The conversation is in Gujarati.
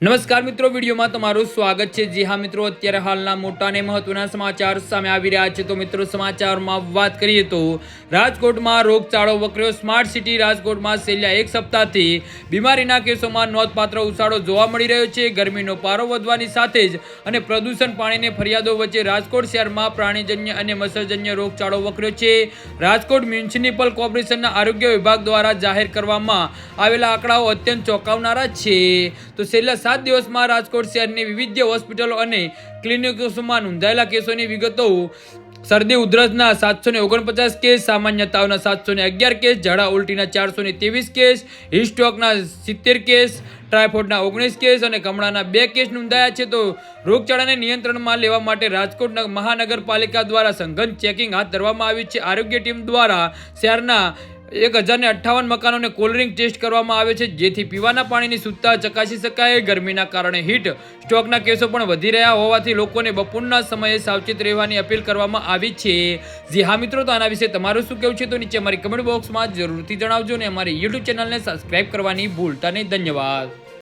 નમસ્કાર મિત્રો, વિડીયોમાં તમારું સ્વાગત છે। જી હા મિત્રો, અત્યારે હાલના મોટા અને મહત્વના સમાચાર સામે આવી રહ્યા છે। તો મિત્રો, સમાચારમાં વાત કરીએ તો રાજકોટમાં રોગચાળો વકર્યો। સ્માર્ટ સિટી રાજકોટમાં છેલ્લા એક સપ્તાહથી બીમારીના કેસોમાં નોંધપાત્ર ઉછાળો જોવા મળી રહ્યો છે। ગરમીનો પારો વધવાની સાથે જ અને પ્રદૂષણ પાણીની ફરિયાદો વચ્ચે રાજકોટ શહેરમાં પ્રાણીજન્ય અને મચ્છરજન્ય રોગચાળો વકર્યો છે। રાજકોટ મ્યુનિસિપલ કોર્પોરેશનના આરોગ્ય વિભાગ દ્વારા જાહેર કરવામાં આવેલા આંકડાઓ અત્યંત ચોંકાવનારા છે। તો છેલ્લા 7 દિવસમાં રાજકોટ શહેરની વિવિધ હોસ્પિટલો અને ક્લિનિકોમાં નોંધાયેલા કેસોની વિગતો: શરદી ઉધરસના 749 કેસ, સામાન્ય તાવના 711 કેસ, ઝાડા ઉલટીના 423 કેસ, હીટ સ્ટ્રોકના 70 કેસ, ટાઇફોઇડના 19 કેસ અને કમળાના 2 કેસ નોંધાયા છે। તો રોગચાળાને નિયંત્રણમાં લેવા માટે રાજકોટ મહાનગરપાલિકા દ્વારા સઘન ચેકિંગ હાથ ધરવામાં આવ્યું છે। આરોગ્ય ટીમ દ્વારા શહેરના 1058 મકાનોને કોલરિંગ ટેસ્ટ કરવામાં આવે છે, જેથી પીવાના પાણીની શુદ્ધતા ચકાસી શકાય। ગરમીના કારણે હીટ સ્ટ્રોકના કેસો પણ વધી રહ્યા હોવાથી લોકોને બપોરના સમયે સાવચેત રહેવાની અપીલ કરવામાં આવી છે। જી હા મિત્રો, તો આના વિશે તમારું શું કહેવું છે તો નીચે અમારી કમેન્ટ બોક્સમાં જરૂરથી જણાવજો અને અમારી યુટ્યુબ ચેનલને સબસ્ક્રાઇબ કરવાની ભૂલતા નહીં। ધન્યવાદ।